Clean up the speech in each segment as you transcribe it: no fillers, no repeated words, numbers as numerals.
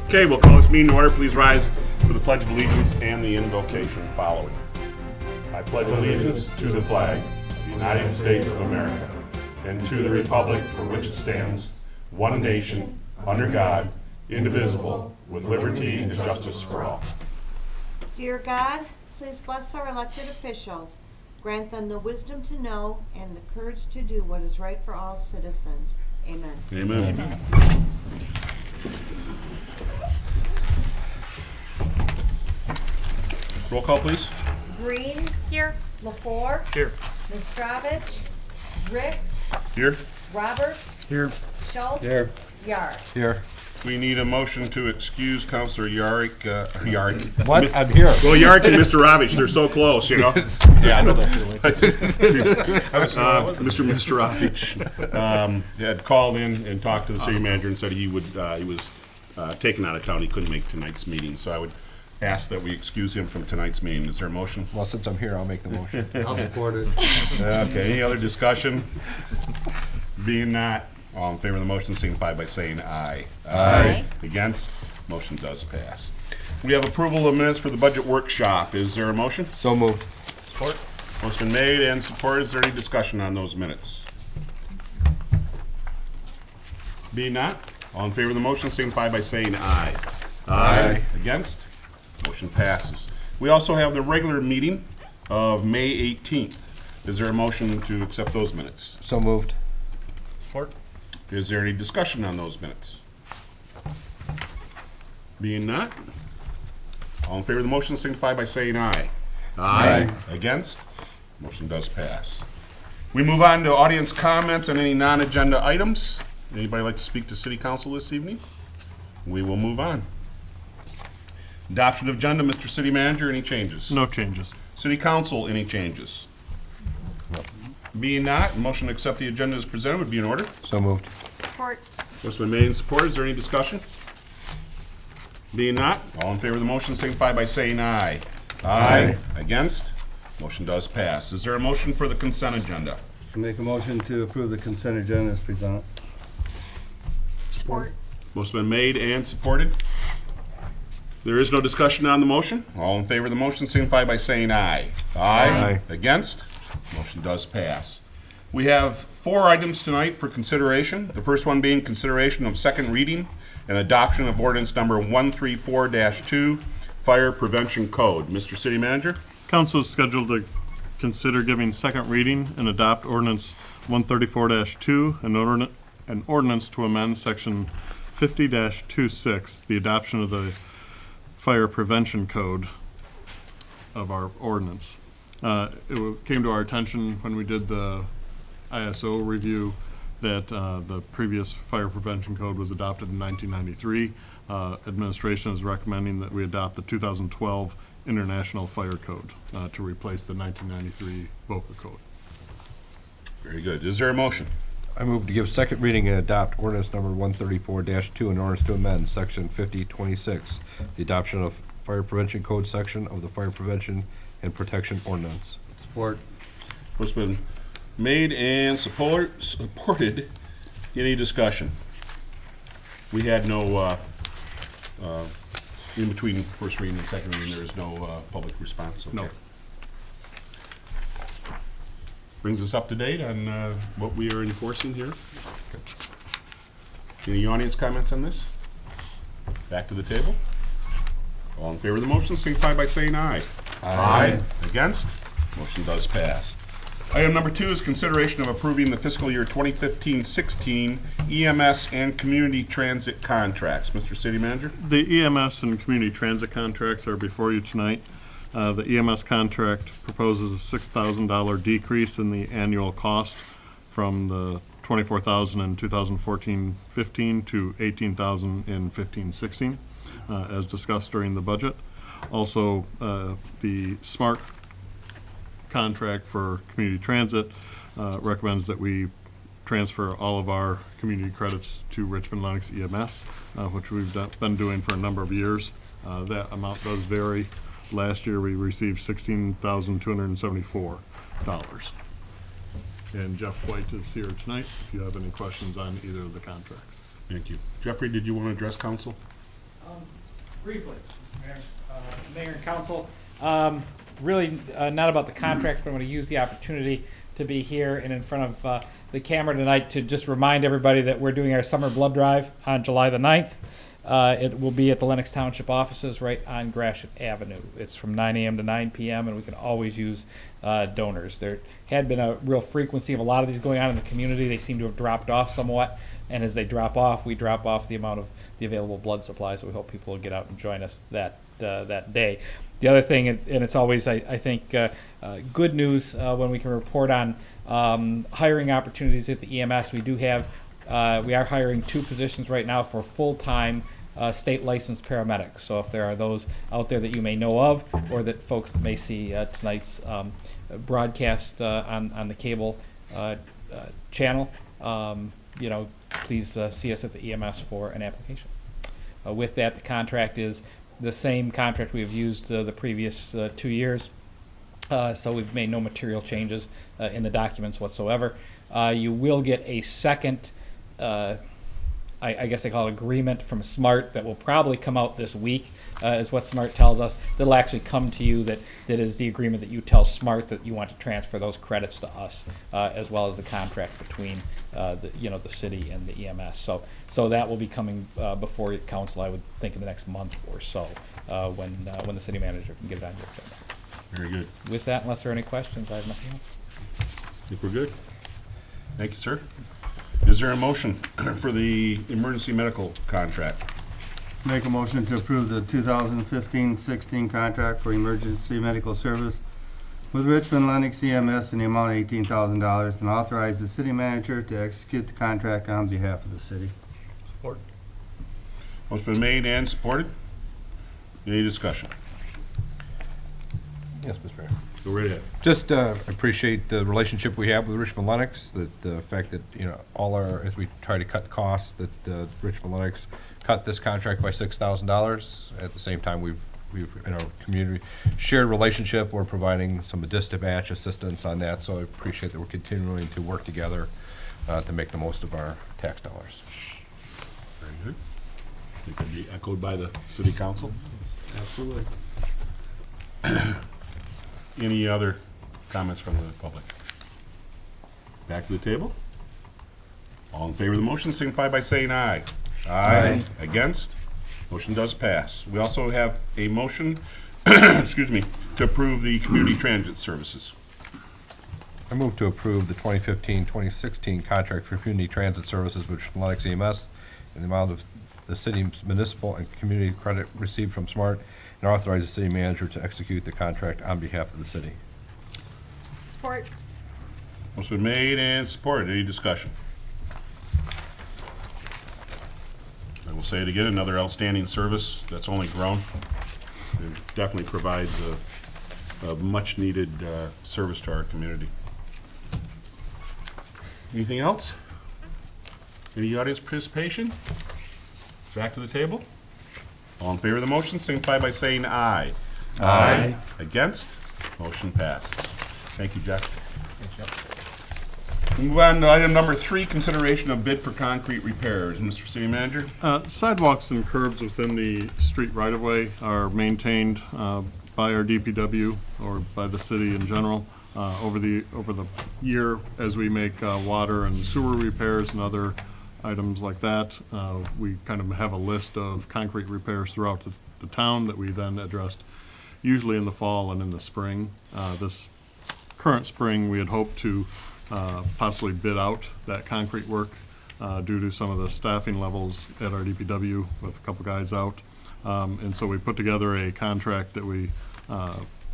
Okay, we'll call this meeting to order. Please rise for the Pledge of Allegiance and the invocation following. I pledge allegiance to the flag of the United States of America and to the republic for which it stands, one nation, under God, indivisible, with liberty and justice for all. Dear God, please bless our elected officials. Grant them the wisdom to know and the courage to do what is right for all citizens. Amen. Amen. Amen. Roll call, please. Green. Here. LaFour. Here. Mistrovich. Ricks. Here. Roberts. Here. Schultz. Here. Yard. Here. We need a motion to excuse Councilor Yarrick. What? I'm here. Well, Yarrick and Mr. Ravitch, they're so close, you know. Yeah, I know that feeling. Mr. Ravitch had called in and talked to the city manager and said he was taken out of town. He couldn't make tonight's meeting, so I would ask that we excuse him from tonight's meeting. Is there a motion? Well, since I'm here, I'll make the motion. I'll support it. Okay, any other discussion? Being not, all in favor of the motion signify by saying aye. Aye. Against? Motion does pass. We have approval of minutes for the budget workshop. Is there a motion? So moved. Support. Motion been made and supported. Is there any discussion on those minutes? Being not, all in favor of the motion signify by saying aye. Aye. Against? Motion passes. We also have the regular meeting of May 18th. Is there a motion to accept those minutes? So moved. Support. Is there any discussion on those minutes? Being not, all in favor of the motion signify by saying aye. Aye. Against? Motion does pass. We move on to audience comments on any non-agenda items. Anybody like to speak to City Council this evening? We will move on. Adoption of agenda, Mr. City Manager, any changes? No changes. City Council, any changes? Being not, motion to accept the agenda as presented would be in order. So moved. Support. What's been made and supported, is there any discussion? Being not, all in favor of the motion signify by saying aye. Aye. Against? Motion does pass. Is there a motion for the consent agenda? Make a motion to approve the consent agenda as presented. Support. Motion been made and supported. There is no discussion on the motion. All in favor of the motion signify by saying aye. Aye. Against? Motion does pass. We have 4 items tonight for consideration. The first one being consideration of second reading and adoption of ordinance number 134-2, Fire Prevention Code. Mr. City Manager? Council is scheduled to consider giving second reading and adopt ordinance 134-2, an ordinance to amend section 50-26, the adoption of the Fire Prevention Code of our ordinance. Came to our attention when we did the ISO review that the previous Fire Prevention Code was adopted in 1993. Administration is recommending that we adopt the 2012 International Fire Code to replace the 1993 VOCA code. Very good. Is there a motion? I move to give second reading and adopt ordinance number 134-2 in order to amend section 5026, the adoption of Fire Prevention Code section of the Fire Prevention and Protection Ordinance. Support. What's been made and supported. Any discussion? We had no, in between first reading and second reading, there is no public response. Okay. No. Brings us up to date on what we are enforcing here. Any audience comments on this? Back to the table. All in favor of the motion, signify by saying aye. Aye. Against? Motion does pass. Item number 2 is consideration of approving the fiscal year 2015-16 EMS and community transit contracts. Mr. City Manager? The EMS and community transit contracts are before you tonight. The EMS contract proposes a $6,000 decrease in the annual cost from the $24,000 in 2014-15 to $18,000 in 15-16, as discussed during the budget. Also, the SMART contract for community transit recommends that we transfer all of our community credits to Richmond Lennox EMS, which we've been doing for a number of years. That amount does vary. Last year, we received $16,274. And Jeff White is here tonight if you have any questions on either of the contracts. Thank you. Jeffrey, did you want to address council? Briefly, Mayor and Council, really not about the contracts, but I'm going to use the opportunity to be here and in front of the camera tonight to just remind everybody that we're doing our summer blood drive on July the 9th. It will be at the Lenox Township offices right on Gratiot Avenue. It's from 9 a.m. to 9 p.m. and we can always use donors. There had been a real frequency of a lot of these going on in the community. They seem to have dropped off somewhat, and as they drop off, we drop off the amount of the available blood supply, so we hope people will get out and join us that day. The other thing, and it's always, I think, good news when we can report on hiring opportunities at the EMS. We do have, we are hiring 2 positions right now for full-time state licensed paramedics. So if there are those out there that you may know of, or that folks that may see tonight's broadcast on the cable channel, please see us at the EMS for an application. With that, the contract is the same contract we have used the previous 2 years. So we've made no material changes in the documents whatsoever. You will get a second, I guess they call it agreement from SMART that will probably come out this week, is what SMART tells us. That'll actually come to you, that is the agreement that you tell SMART that you want to transfer those credits to us, as well as the contract between the city and the EMS. So that will be coming before council, I would think, in the next month or so, when the city manager can get it on your agenda. Very good. With that, unless there are any questions, I have nothing else. I think we're good. Thank you, sir. Is there a motion for the emergency medical contract? Make a motion to approve the 2015-16 contract for emergency medical service with Richmond Lennox EMS in the amount of $18,000 and authorize the city manager to execute the contract on behalf of the city. Motion been made and supported. Any discussion? Yes, Mr. Mayor. Go right ahead. Just appreciate the relationship we have with Richmond Lennox, that the fact that, as we try to cut costs, that Richmond Lennox cut this contract by $6,000. At the same time, we've in our community shared relationship, we're providing some dispatch assistance on that, so I appreciate that we're continuing to work together to make the most of our tax dollars. Very good. I think that'd be echoed by the city council. Absolutely. Any other comments from the public? Back to the table. All in favor of the motion signify by saying aye. Aye. Against? Motion does pass. We also have a motion, excuse me, to approve the community transit services. I move to approve the 2015-2016 contract for community transit services with Lennox EMS in the amount of the city's municipal and community credit received from SMART, and authorize the city manager to execute the contract on behalf of the city. Support. Motion been made and supported. Any discussion? I will say it again, another outstanding service that's only grown. It definitely provides a much-needed service to our community. Anything else? Any audience participation? Back to the table. All in favor of the motion, signify by saying aye. Aye. Against? Motion passes. Thank you, Jack. Move on to item number 3, consideration of bid for concrete repairs. Mr. City Manager? Sidewalks and curbs within the street right-of-way are maintained by our DPW or by the city in general. Over the year, as we make water and sewer repairs and other items like that, we kind of have a list of concrete repairs throughout the town that we then addressed, usually in the fall and in the spring. This current spring, we had hoped to possibly bid out that concrete work due to some of the staffing levels at our DPW with a couple guys out. And so we put together a contract that we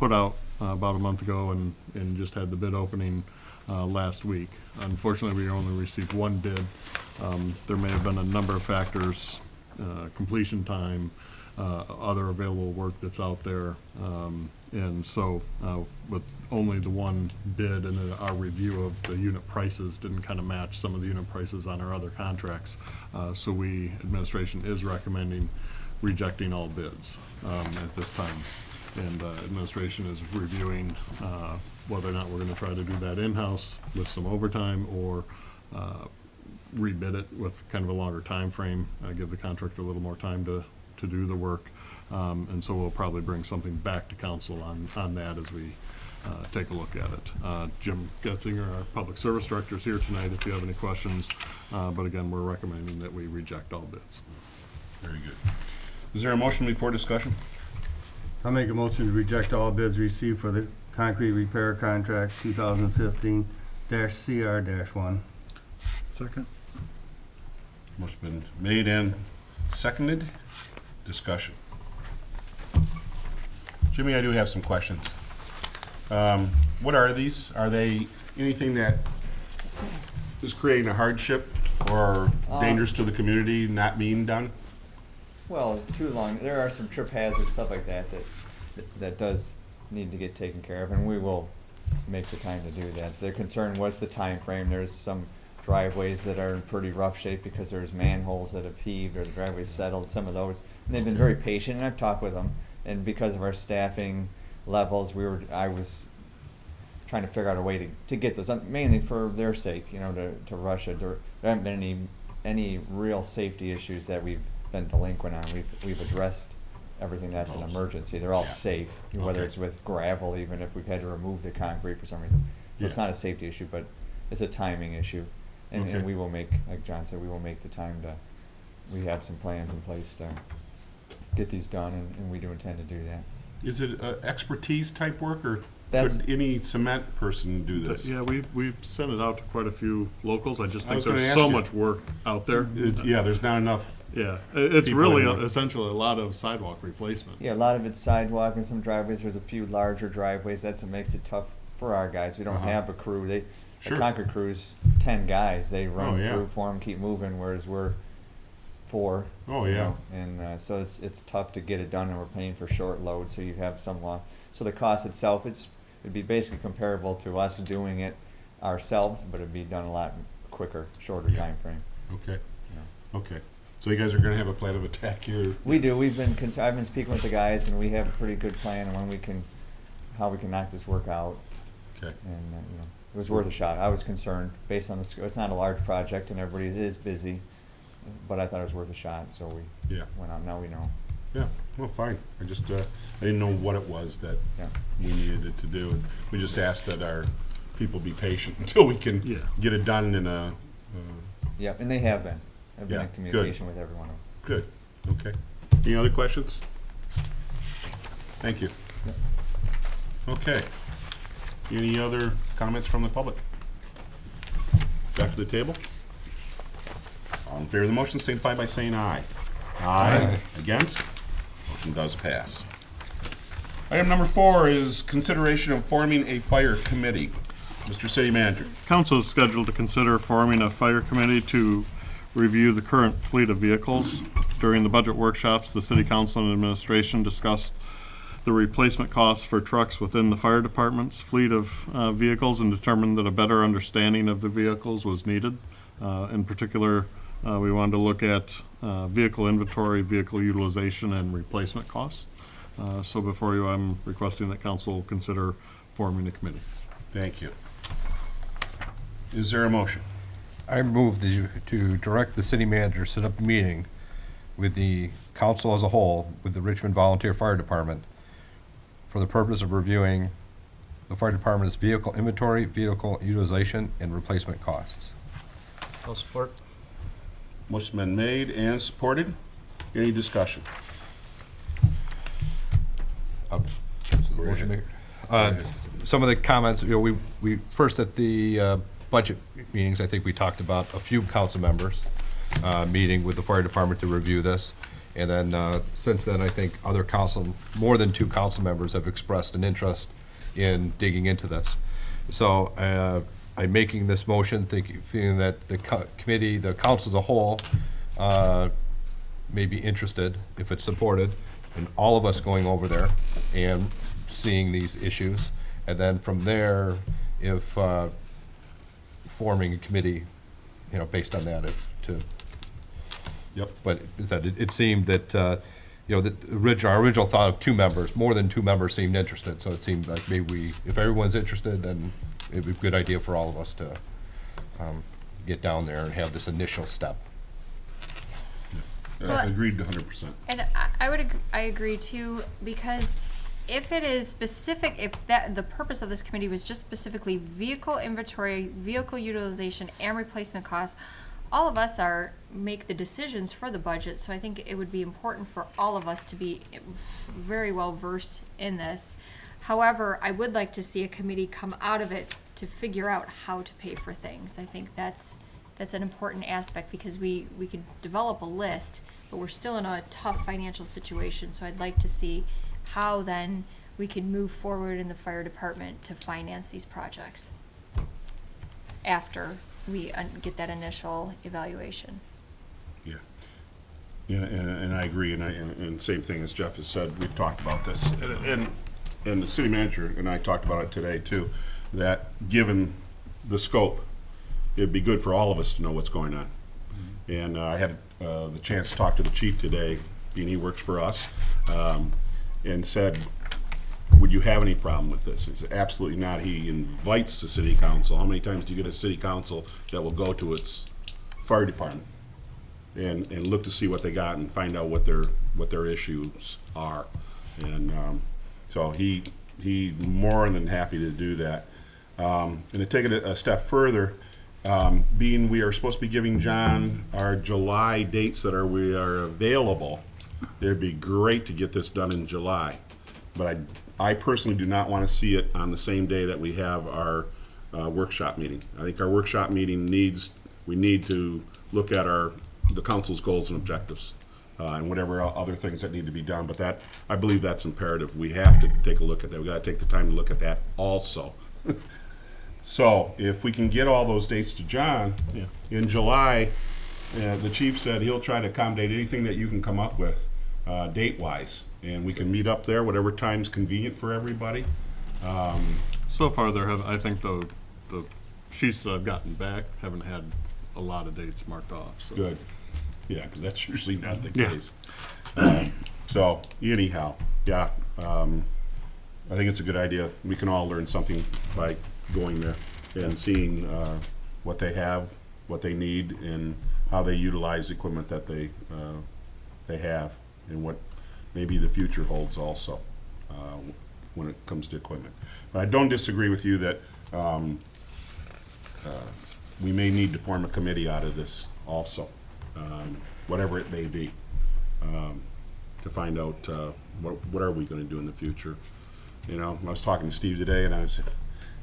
put out about a month ago and just had the bid opening last week. Unfortunately, we only received one bid. There may have been a number of factors, completion time, other available work that's out there. And so with only the one bid and then our review of the unit prices didn't kind of match some of the unit prices on our other contracts. So administration is recommending rejecting all bids at this time. And administration is reviewing whether or not we're going to try to do that in-house with some overtime or rebid it with kind of a longer time frame, give the contractor a little more time to to do the work. And so we'll probably bring something back to council on that as we take a look at it. Jim Getzinger, our Public Service Director, is here tonight if you have any questions. But again, we're recommending that we reject all bids. Very good. Is there a motion before discussion? I'll make a motion to reject all bids received for the concrete repair contract 2015-CR-1. Second. Motion been made and seconded. Discussion. Jimmy, I do have some questions. What are these? Are they anything that is creating a hardship or dangerous to the community not being done? Well, too long. There are some trip hazards, stuff like that, that does need to get taken care of, and we will make the time to do that. The concern was the time frame. There's some driveways that are in pretty rough shape because there's manholes that have heaved or the driveways settled, some of those. And they've been very patient, and I've talked with them. And because of our staffing levels, I was trying to figure out a way to get those, mainly for their sake, to rush it. There haven't been any real safety issues that we've been delinquent on. We've addressed everything that's an emergency. They're all Yeah. safe, whether Okay. it's with gravel, even if we've had to remove the concrete for some reason. So it's Yeah. not a safety issue, but it's a timing issue. And, Okay. and we will make, like John said, we will make the time we have some plans in place to get these done, and we do intend to do that. Is it expertise type work, or That's- could any cement person do this? Yeah, we've sent it out to quite a few locals. I just I think was gonna there's ask so you. much work out there. Yeah, there's not enough. Yeah, it's People really anyway. essentially a lot of sidewalk replacement. Yeah, a lot of it's sidewalk and some driveways. There's a few larger driveways. That's what makes it tough for our guys. We don't Uh-huh. have a crew. The Sure. concrete crew's 10 guys. They run Oh, yeah. through for them, keep moving, whereas we're 4. Oh, you yeah. know, and so it's tough to get it done, and we're paying for short loads, so you have some loss. So the cost itself, it'd be basically comparable to us doing it ourselves, but it'd be done a lot quicker, shorter Yeah. time frame. Okay, Yeah. okay. So you guys are gonna have a plan of attack here? We do. I've been speaking with the guys, and we have a pretty good plan on how we can knock this work out. Okay, And it was worth a shot. I was concerned based on it's not a large project, and everybody is busy, but I thought it was worth a shot, so we yeah, went on. Now we know. yeah, well, fine. I just, I didn't know what it was that Yeah. we needed it to do. And we just asked that our people be patient until we can Yeah. get it done in a, Yeah, and they have been. I've been Yeah, in good. communication with everyone. good, okay. Any other questions? Thank you. Okay. Any other comments from the public? Back to the table? All in favor of the motion, signify by saying aye. Aye. Against? Motion does pass. Item number 4 is consideration of forming a fire committee. Mr. City Manager. Council is scheduled to consider forming a fire committee to review the current fleet of vehicles. During the budget workshops, the city council and administration discussed the replacement costs for trucks within the fire department's fleet of vehicles and determined that a better understanding of the vehicles was needed. In particular, we wanted to look at vehicle inventory, vehicle utilization, and replacement costs. So before you, I'm requesting that council consider forming a committee. Thank you. Is there a motion? I move to direct the city manager to set up a meeting with the council as a whole, with the Richmond Volunteer Fire Department, for the purpose of reviewing the fire department's vehicle inventory, vehicle utilization, and replacement costs. I'll support. Motion been made and supported. Any discussion? Motion made. Some of the comments, we first at the budget meetings, I think we talked about a few council members meeting with the fire department to review this. And then since then, I think more than 2 council members have expressed an interest in digging into this. So I'm making this motion, feeling that the committee, the council as a whole, may be interested, if it's supported, in all of us going over there and seeing these issues. And then from there, if forming a committee, based on that, Yep. but it seemed that, our original thought of 2 members, more than 2 members seemed interested. So it seemed like maybe if everyone's interested, then it'd be a good idea for all of us to get down there and have this initial step. Well- Agreed 100%. And I agree too, because if it is specific, if the purpose of this committee was just specifically vehicle inventory, vehicle utilization, and replacement costs, all of us make the decisions for the budget, so I think it would be important for all of us to be very well versed in this. However, I would like to see a committee come out of it to figure out how to pay for things. I think that's an important aspect, because we could develop a list, but we're still in a tough financial situation, so I'd like to see how then we can move forward in the fire department to finance these projects after we get that initial evaluation. Yeah. Yeah, and I agree, and same thing as Jeff has said, we've talked about this, and the city manager and I talked about it today too, that given the scope, it'd be good for all of us to know what's going on. And I had the chance to talk to the chief today, being he works for us, and said, would you have any problem with this? He said, absolutely not. He invites the city council. How many times do you get a city council that will go to its fire department and look to see what they got and find out what their issues are? And so he more than happy to do that. And to take it a step further, being we are supposed to be giving John our July dates that we are available, it'd be great to get this done in July. But I personally do not want to see it on the same day that we have our workshop meeting. I think our workshop meeting we need to look at the council's goals and objectives and whatever other things that need to be done. But that, I believe that's imperative. We have to take a look at that. We got to take the time to look at that also. So if we can get all those dates to John in July, the chief said he'll try to accommodate anything that you can come up with date-wise, and we can meet up there whatever time's convenient for everybody. So far, I think the sheets that I've gotten back haven't had a lot of dates marked off, so. Good. Yeah, because that's usually not the Yeah. case. So anyhow, yeah, I think it's a good idea. We can all learn something by going there and seeing what they have, what they need, and how they utilize the equipment that they have, and what maybe the future holds also when it comes to equipment. But I don't disagree with you that we may need to form a committee out of this also, whatever it may be, to find out what are we going to do in the future. You know, I was talking to Steve today, and I was,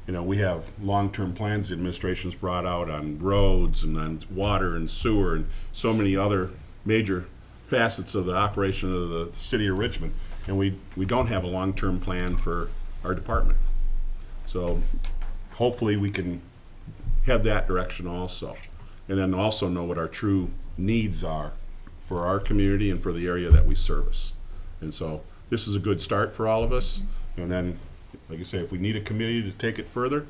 we have long-term plans the administration's brought out on roads and on water and sewer and so many other major facets of the operation of the city of Richmond, and we don't have a long-term plan for our department. So hopefully we can head that direction also, and then also know what our true needs are for our community and for the area that we service. And so this is a good start for all of us, and then, like I say, if we need a committee to take it further,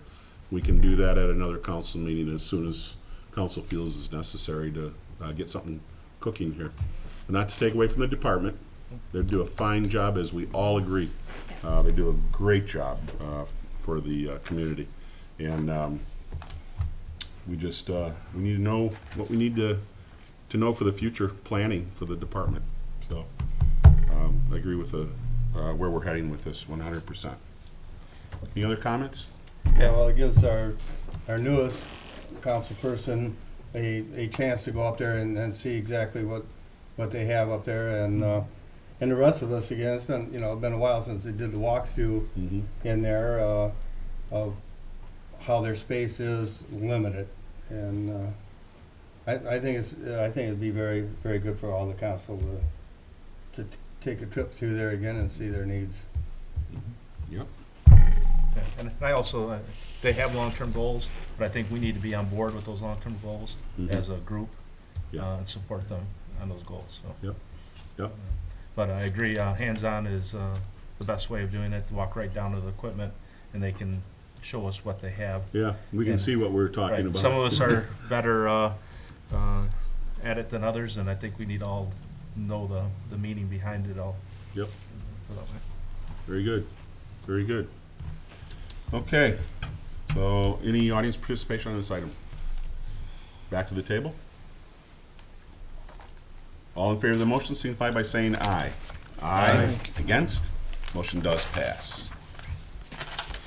we can do that at another council meeting as soon as council feels is necessary to get something cooking here. And not to take away from the department, they do a fine job, as we all agree. They do a great job for the community, and we just we need to know what we need to know for the future planning for the department. So I agree with where we're heading with this 100%. Any other comments? Yeah, well, it gives our newest council person a chance to go up there and see exactly what they have up there, and the rest of us, again, it's been a while since they did the walkthrough in there of how their space is limited, and I think it'd be very, very good for all the council to take a trip through there again and see their needs. Yep. Yeah, and I also, they have long-term goals, but I think we need to be on board with those long-term goals as a group Yeah. and support them on those goals. So. Yep. Yep. But I agree, hands-on is the best way of doing it, to walk right down to the equipment, and they can show us what they have. Yeah, we can And- see what we're talking Right. about. Some of us are better at it than others, and I think we need to all know the meaning behind it all. Yep. Put it that way. Very good. Very good. Okay. So any audience participation on this item? Back to the table? All in favor of the motion signify by saying aye. Aye. Against? Motion does pass.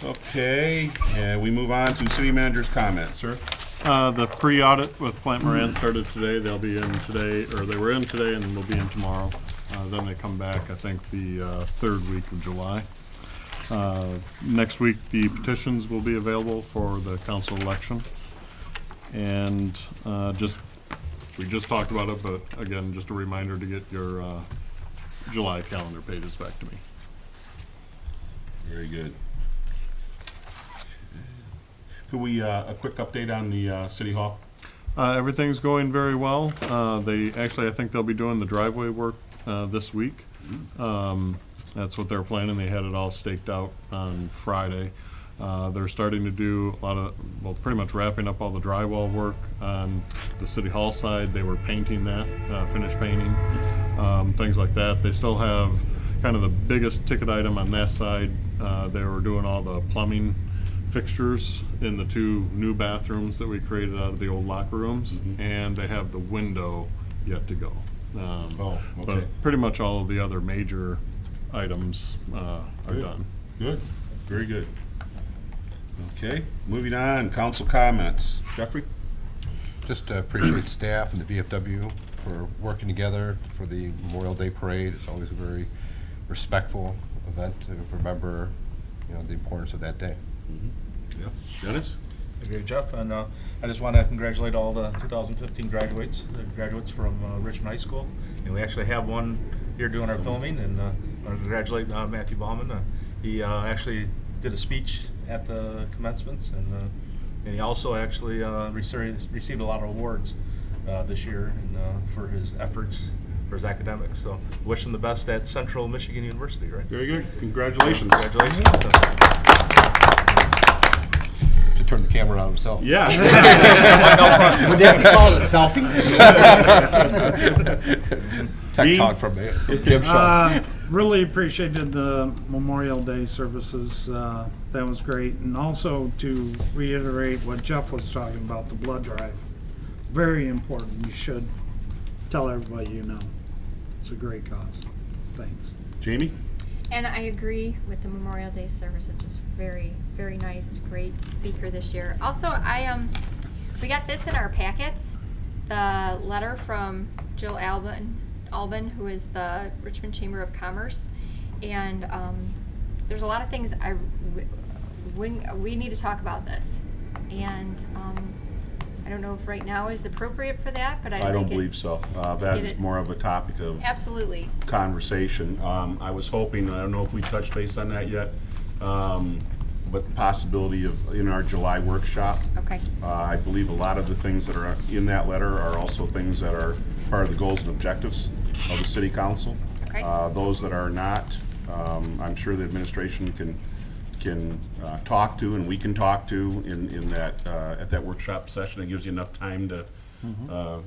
Okay, and we move on to city manager's comments, sir. The pre-audit with Plant Moran started today. They'll be in today, or they were in today and will be in tomorrow. Then they come back, I think, the third week of July. Next week, the petitions will be available for the council election. And we just talked about it, but again, just a reminder to get your July calendar pages back to me. Very good. Could we, a quick update on the city hall? Everything's going very well. I think they'll be doing the driveway work this week. That's what they're planning. They had it all staked out on Friday. They're starting to do pretty much wrapping up all the drywall work on the city hall side. They were painting that, finished painting, things like that. They still have kind of the biggest ticket item on that side. They were doing all the plumbing fixtures in the 2 new bathrooms that we created out of the old locker rooms, and they have the window yet to go. Okay. But pretty much all of the other major items are Good. done. Good, very good. Okay, moving on, council comments. Jeffrey? Just appreciate staff and the VFW for working together for the Memorial Day Parade. It's always a very respectful event to remember, the importance of that day. Yeah. Dennis? Okay, Jeff, and I just want to congratulate all the 2015 graduates from Richmond High School. And we actually have one here doing our filming, and I want to congratulate Matthew Bauman. He actually did a speech at the commencements, and he also actually received a lot of awards this year and for his efforts for his academics. So wish him the best at Central Michigan University, right? Very good, congratulations. Congratulations. To turn the camera on himself. Yeah. Would that be called a selfie? Tech Dean? talk from Jim Schultz. Really appreciated the Memorial Day services. That was great. And also to reiterate what Jeff was talking about, the blood drive. Very important. You should tell everybody you know. It's a great cause. Thanks. Jamie? And I agree with the Memorial Day services. It was very, very nice. Great speaker this year. Also, we got this in our packets, the letter from Jill Albin, who is the Richmond Chamber of Commerce. And there's a lot of things we need to talk about this. And I don't know if right now is appropriate for that, but I don't believe so. That is more of a topic of Absolutely. conversation. I was hoping, I don't know if we touched base on that yet, but the possibility of, in our July workshop. Okay. I believe a lot of the things that are in that letter are also things that are part of the goals and objectives of the city council. Okay. Those that are not, I'm sure the administration can talk to, and we can talk to in that, at that workshop session. It gives you enough time to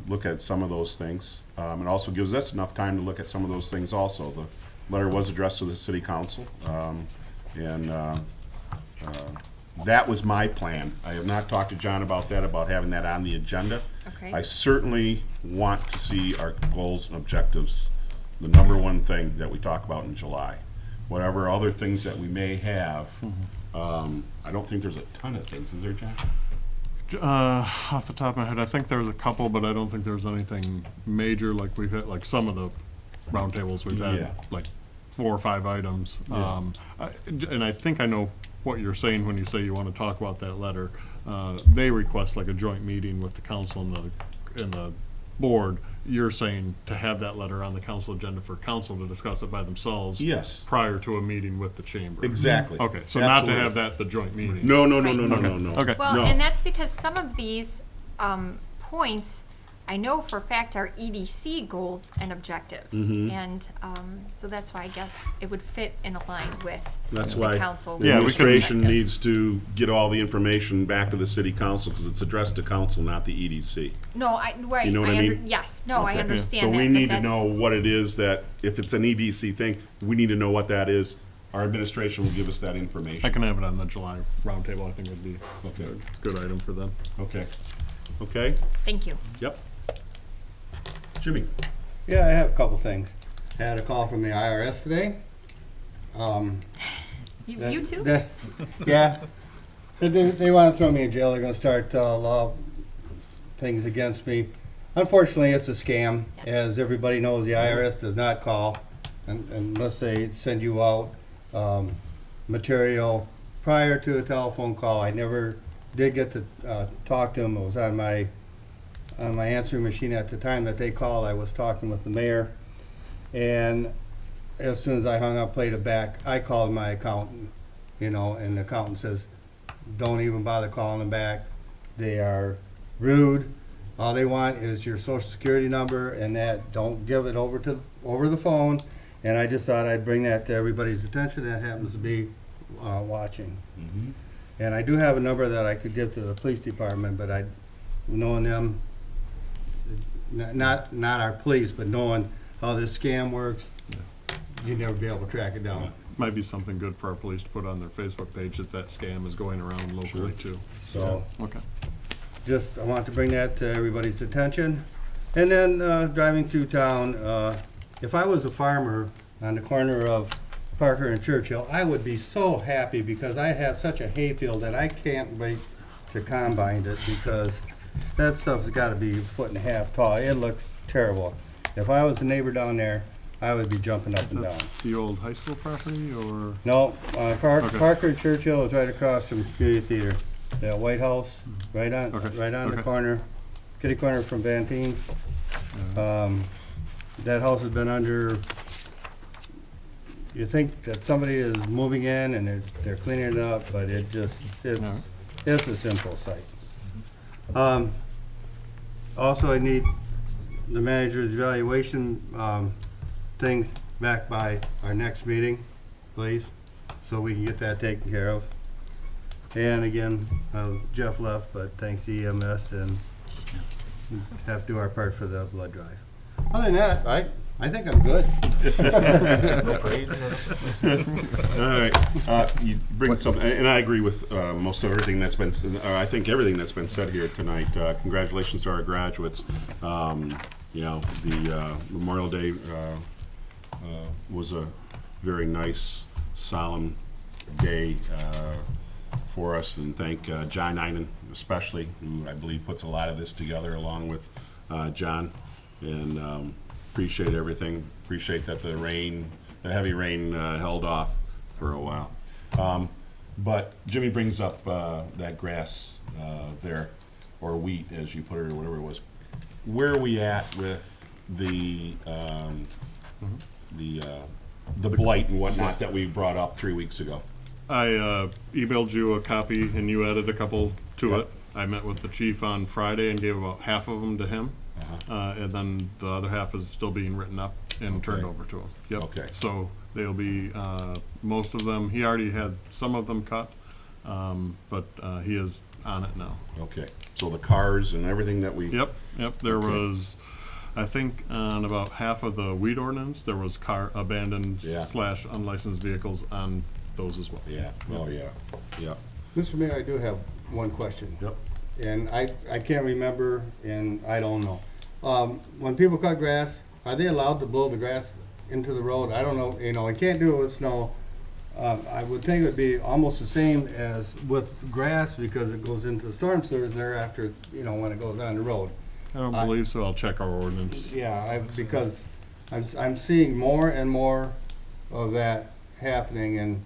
look at some of those things. It also gives us enough time to look at some of those things also. The letter was addressed to the city council, and that was my plan. I have not talked to John about that, about having that on the agenda. Okay. I certainly want to see our goals and objectives, the number one thing that we talk about in July. Whatever other things that we may have, I don't think there's a ton of things, is there, John? Off the top of my head, I think there's a couple, but I don't think there's anything major like we've had, like some of the roundtables we've had, Yeah. like 4 or 5 items. Yeah. And I think I know what you're saying when you say you want to talk about that letter. They request like a joint meeting with the council and the board. You're saying to have that letter on the council agenda for council to discuss it by themselves. Yes. Prior to a meeting with the chamber. Exactly. Okay, so not to Absolutely. have that the joint meeting. No. Okay. Well, No. and that's because some of these points, I know for a fact, are EDC goals and objectives. Mhm. And so that's why I guess it would fit in a line with That's the why council. the Yeah, we administration objectives. needs to get all the information back to the city council, because it's addressed to council, not the EDC. No, right. You know what I mean? Yes, no, I Okay. understand So that. we but need to that's- know what it is that, if it's an EDC thing, we need to know what that is. Our administration will give us that information. I can have it on the July roundtable. I think would be Okay. a good item for them. Okay. Okay? Thank you. Yep. Jimmy? Yeah, I have a couple things. I had a call from the IRS today. You too? Yeah. They want to throw me in jail. They're going to start law things against me. Unfortunately, it's a scam. As everybody knows, the IRS does not call unless they send you out material prior to a telephone call. I never did get to talk to them. It was on my answering machine at the time that they called. I was talking with the mayor, and as soon as I hung up, played it back, I called my accountant, and the accountant says, don't even bother calling them back. They are rude. All they want is your social security number, and that don't give it over the phone. And I just thought I'd bring that to everybody's attention that happens to be watching. Mm-hmm. And I do have a number that I could give to the police department, but knowing them, not our police, but knowing how this scam works, you'd never be able to track it down. Might be something good for our police to put on their Facebook page that scam is going around locally too. So Okay. just, I want to bring that to everybody's attention. And then driving through town, if I was a farmer on the corner of Parker and Churchill, I would be so happy because I have such a hayfield that I can't wait to combine it because that stuff's got to be a foot and a half tall. It looks terrible. If I was a neighbor down there, I would be jumping up Is and that down. the old high school property or? No, Okay. Parker and Churchill is right across from Community Theater. That White House, right on Okay. the Okay. corner, kitty corner from Vantine's. That house has been under, you think that somebody is moving in and they're cleaning it up, but it's a simple site. Also, I need the manager's evaluation things back by our next meeting, please, so we can get that taken care of. And again, Jeff left, but thanks to EMS, and have to do our part for the blood drive. Other than that, I think I'm good. All right, you bring something, and I agree with most of everything that's been, I think everything that's been said here tonight. Congratulations to our graduates. The Memorial Day was a very nice, solemn day for us, and thank John Einen especially, who I believe puts a lot of this together along with John, and appreciate everything. Appreciate that the heavy rain held off for a while. But Jimmy brings up that grass there, or wheat as you put it, or whatever it was. Where are we at with the blight and whatnot that we brought up 3 weeks ago? I emailed you a copy and you added a couple to Yep. it. I met with the chief on Friday and gave about half of them to him. And then the other half is still being written up and turned over to him. Yep. Okay. So they'll be, most of them, he already had some of them cut, but he is on it now. Okay, so the cars and everything that we. Yep, there Okay. was, I think on about half of the weed ordinance, there was abandoned Yeah. / unlicensed vehicles on those as well. Yeah, oh, yeah, yeah. Mr. Mayor, I do have one question. Yep. And I can't remember, and I don't know. When people cut grass, are they allowed to blow the grass into the road? I don't know, I can't do it with snow. I would think it would be almost the same as with grass because it goes into the storm sewers there after, when it goes on the road. I don't believe so. I'll check our ordinance. Yeah, because I'm seeing more and more of that happening, and,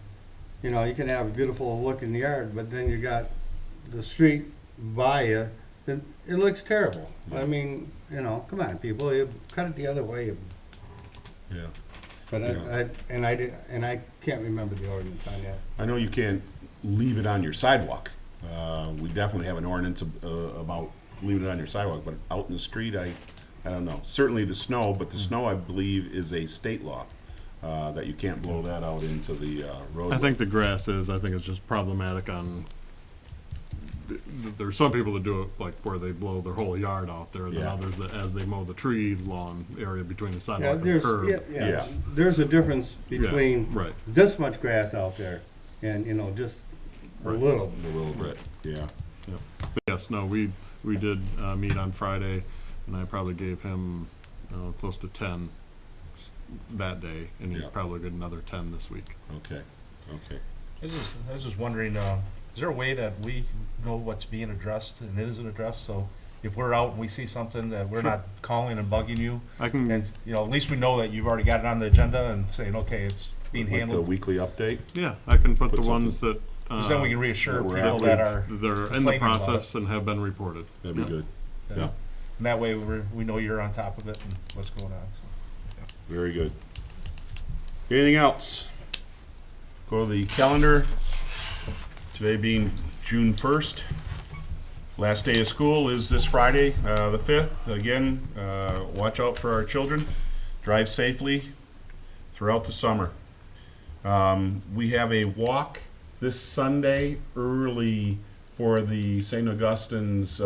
you can have a beautiful looking yard, but then you got the street by you, it looks terrible. I mean, come on, people, you cut it the other way. Yeah. But Yeah. I can't remember the ordinance on that. I know you can't leave it on your sidewalk. We definitely have an ordinance about leaving it on your sidewalk, but out in the street, I don't know. Certainly the snow, but the snow, I believe, is a state law, that you can't blow that out into the roadway. I think the grass is, I think it's just problematic on, there's some people that do it like where they blow their whole yard out there, and then Yeah. others that as they mow the tree lawn area between the Yeah, sidewalk and the curb. Yeah. There's a difference between right. this much grass out there and, just a Right. little. A little bit, yeah. But yes, no, we did meet on Friday, and I probably gave him close to 10 that day, and you Yeah. probably get another 10 this week. Okay, okay. I was just wondering, is there a way that we know what's being addressed and it isn't addressed? So if we're out and we see something that we're Sure. not calling and bugging you, I can, and, you know, at least we know that you've already got it on the agenda and saying, okay, it's being Like the handled. weekly update? yeah, I can put Put the ones something- that. Because then we can reassure that we're people after. that are, They're in the complaining about process and have been reported. That'd be Yeah. good. yeah. Yeah, And that way we know you're on top of it and what's going on. So. very good. Anything else? Go to the calendar. Today being June 1st. Last day of school is this Friday, the 5th. Again, watch out for our children. Drive safely throughout the summer. We have a walk this Sunday early for the St. Augustine's,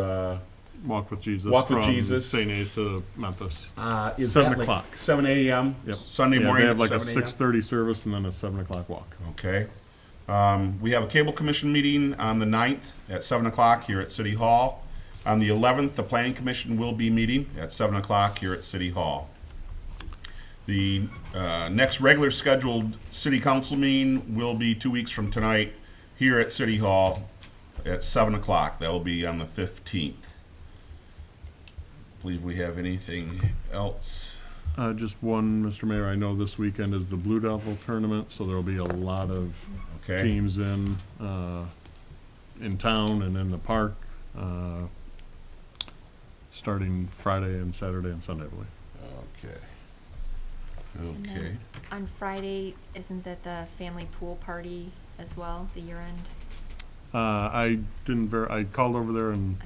Walk with Jesus. Walk with from Jesus. St. A's to Memphis. is 7 that like o'clock. 7 a.m. Yep. Sunday Yeah, morning they have at like a 7 a.m.? 6:30 service and then a 7 o'clock walk. Okay. We have a cable commission meeting on the 9th at 7 o'clock here at City Hall. On the 11th, the planning commission will be meeting at 7 o'clock here at City Hall. The next regular scheduled city council meeting will be 2 weeks from tonight here at City Hall at 7 o'clock. That will be on the 15th. Believe we have anything else? Just one, Mr. Mayor, I know this weekend is the Blue Devil tournament, so there'll be a lot of Okay. teams in town and in the park, starting Friday and Saturday and Sunday, I believe. Okay. And then Okay. on Friday, isn't that the family pool party as well, the year end? I didn't I called over there and,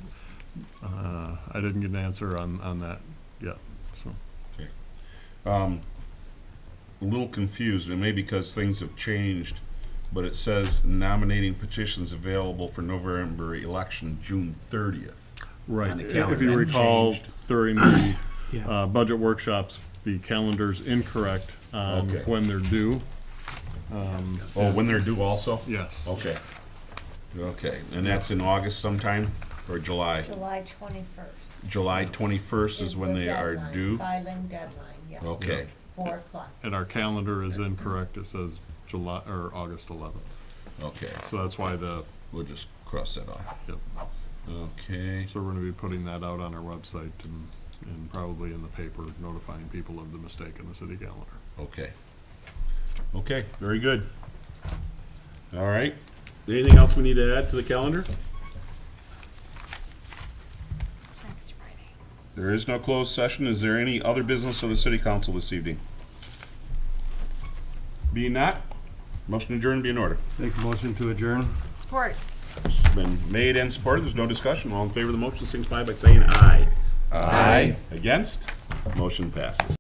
I didn't get an answer on that yet, so. A little confused, and maybe because things have changed, but it says nominating petitions available for November election, June 30th. Right, On the if calendar. you That recall, changed. during the, Yeah. budget workshops, the calendar's incorrect on Okay. when they're due. Oh, when they're due also? Yes. Okay. Okay, and that's in August sometime, or July? July 21st. July 21st is when the they are deadline, due? Filing deadline, yes. Okay, 4 o'clock. And our calendar is incorrect, it says July, or August 11th. okay, So that's why we'll just cross that off. yep. Okay, So we're gonna be putting that out on our website and probably in the paper, notifying people of the mistake in the city calendar. okay. Okay, very good. All right, anything else we need to add to the calendar? It's next Friday. There is no closed session. Is there any other business of the city council this evening? Being not, motion adjourned be in order. Make a motion to adjourn. Support. It's been made and supported. There's no discussion. All in favor of the motion, signify by saying aye. Aye. Against? Motion passes.